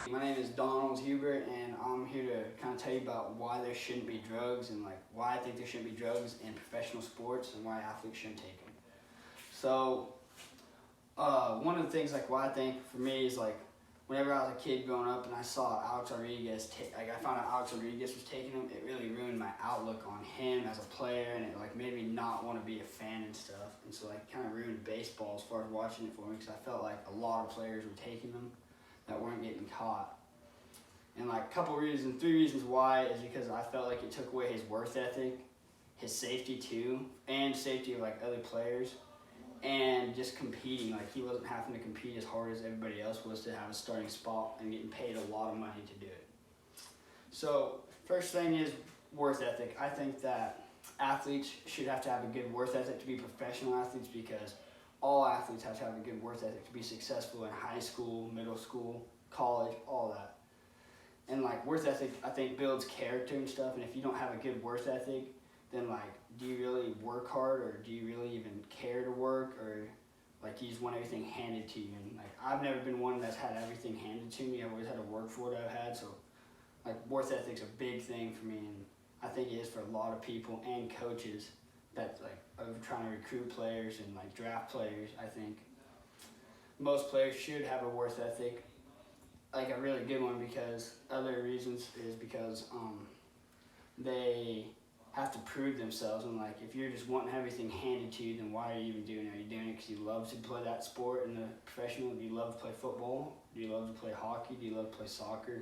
My name is Donald Hubert, and I'm here to kind of tell you about why there shouldn't be drugs and like why I think there shouldn't be drugs in professional sports and why athletes shouldn't take them. So, one of the things like why I think for me is like whenever I was a kid growing up and I saw Alex Rodriguez, I found out Alex Rodriguez was taking them, it really ruined my outlook on him as a player, and it like made me not want to be a fan and stuff. And so like kind of ruined baseball as far as watching it for me because I felt like a lot of players were taking them that weren't getting caught. And like three reasons why is because I felt like it took away his work ethic, his safety too, and safety of like other players, and just competing. Like he wasn't having to compete as hard as everybody else was to have a starting spot and getting paid a lot of money to do it. So first thing is work ethic. I think that athletes should have to have a good work ethic to be professional athletes because all athletes have to have a good work ethic to be successful in high school, middle school, college, all that. And like work ethic, I think builds character and stuff. And if you don't have a good work ethic, then like, do you really work hard, or do you really even care to work, or like you just want everything handed to you? And like I've never been one that's had everything handed to me. I've always had to work for what I've had. So like work ethic's a big thing for me, and I think it is for a lot of people and coaches that like are trying to recruit players and like draft players. I think most players should have a work ethic, like a really good one, because other reasons is because they have to prove themselves. And like if you're just wanting everything handed to you, then why are you even doing it? Are you doing it because you love to play that sport in the professional? Do you love to play football? Do you love to play hockey? Do you love to play soccer?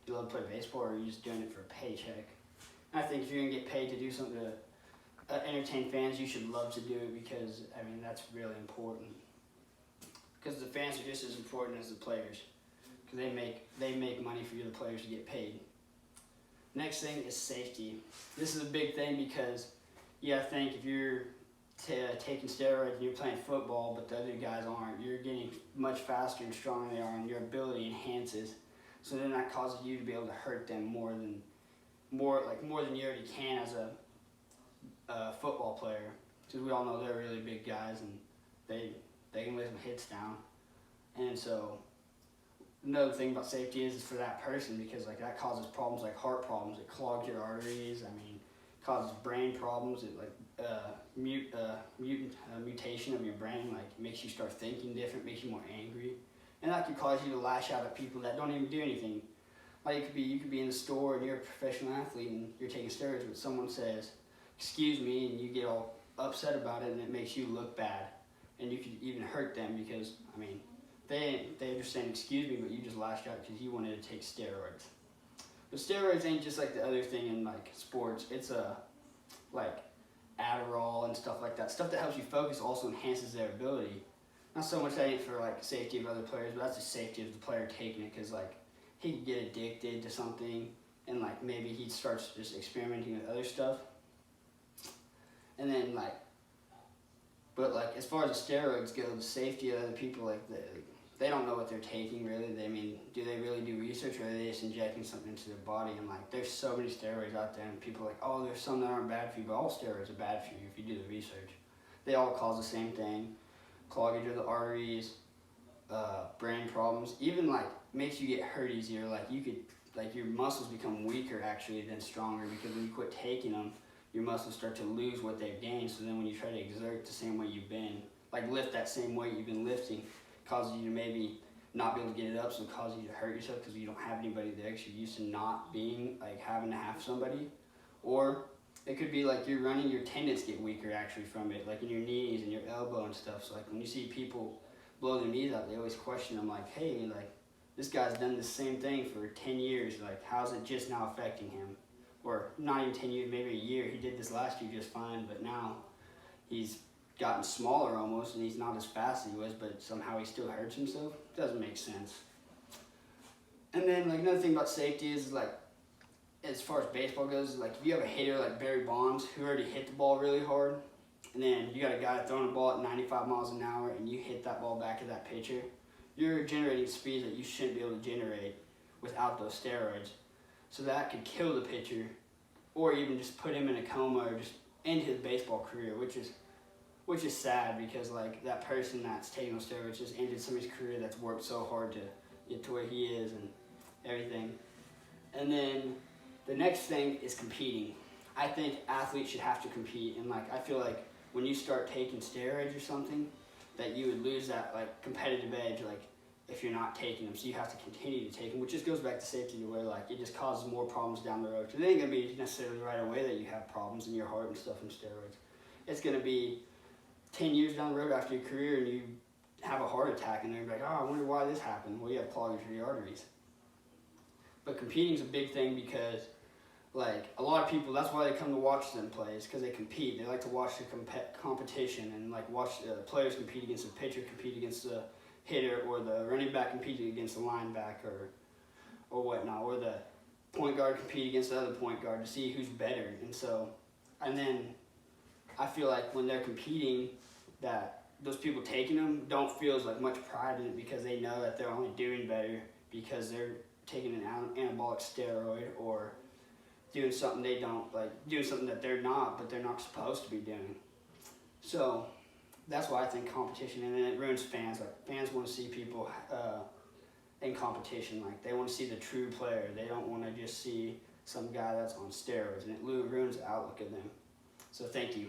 Do you love to play baseball? Or are you just doing it for a paycheck? And I think if you're gonna get paid to do something to entertain fans, you should love to do it, because I mean that's really important. Because the fans are just as important as the players, because they make money for you, the players, to get paid. Next thing is safety. This is a big thing because you gotta think, if you're taking steroids and you're playing football but the other guys aren't, you're getting much faster and stronger than they are, and your ability enhances. So then that causes you to be able to hurt them more than you already can as a football player, because we all know they're really big guys and they can lay some hits down. And so another thing about safety is for that person, because like that causes problems like heart problems. It clogs your arteries. I mean, causes brain problems. It like mutation of your brain. Like makes you start thinking different, makes you more angry, and that could cause you to lash out at people that don't even do anything. Like you could be in the store and you're a professional athlete and you're taking steroids, but someone says, "Excuse me," and you get all upset about it, and it makes you look bad, and you could even hurt them because I mean, they're just saying excuse me, but you just lashed out because you wanted to take steroids. But steroids ain't just like the other thing in like sports. It's like Adderall and stuff like that. Stuff that helps you focus also enhances their ability. Not so much that ain't for like safety of other players, but that's the safety of the player taking it, because like he could get addicted to something, and like maybe he starts just experimenting with other stuff. And then like, but like as far as the steroids go, the safety of other people, like they don't know what they're taking really. Do they really do research, or are they just injecting something into their body? And like there's so many steroids out there, and people are like, oh, there's some that aren't bad for you, but all steroids are bad for you if you do the research. They all cause the same thing: clogging of the arteries, brain problems, even like makes you get hurt easier. Like your muscles become weaker actually than stronger, because when you quit taking them, your muscles start to lose what they've gained. So then when you try to exert the same way you've been, like lift that same weight you've been lifting, causes you to maybe not be able to get it up, so it causes you to hurt yourself because you don't have anybody there, because you're used to not being, like having to have somebody. Or it could be like you're running, your tendons get weaker actually from it, like in your knees and your elbow and stuff. So like when you see people blow their knees out, they always question them like, hey, like this guy's done the same thing for 10 years, like how's it just now affecting him? Or not even 10 years, maybe a year. He did this last year just fine, but now he's gotten smaller almost, and he's not as fast as he was, but somehow he still hurts himself. Doesn't make sense. And then like another thing about safety is like, as far as baseball goes, like if you have a hitter like Barry Bonds who already hit the ball really hard, and then you got a guy throwing a ball at 95 miles an hour, and you hit that ball back at that pitcher, you're generating speeds that you shouldn't be able to generate without those steroids. So that could kill the pitcher, or even just put him in a coma, or just end his baseball career, which is sad, because like that person that's taking those steroids just ended somebody's career that's worked so hard to get to where he is. And everything. And then the next thing is competing. I think athletes should have to compete, and like I feel like when you start taking steroids or something, that you would lose that like competitive edge, like if you're not taking them. So you have to continue to take them, which just goes back to safety, where like it just causes more problems down the road. Because it ain't gonna be necessarily right away that you have problems in your heart and stuff from steroids. It's gonna be 10 years down the road after your career, and you have a heart attack, and they're like, oh, I wonder why this happened. Well, you have clogged your arteries. But competing's a big thing because, like, a lot of people, that's why they come to watch them play, is because they compete. They like to watch the competition and, like, watch the players compete against the pitcher, compete against the hitter, or the running back competing against the linebacker, or whatnot, or the point guard compete against the other point guard to see who's better. And so, and then I feel like when they're competing, that those people taking them don't feel as like much pride in it, because they know that they're only doing better because they're taking an anabolic steroid or doing something they don't like, doing something that they're not, but they're not supposed to be doing. So that's why I think competition, and then it ruins fans. Like, fans want to see people in competition. Like, they want to see the true player. They don't want to just see some guy that's on steroids, and it ruins the outlook of them. So thank you.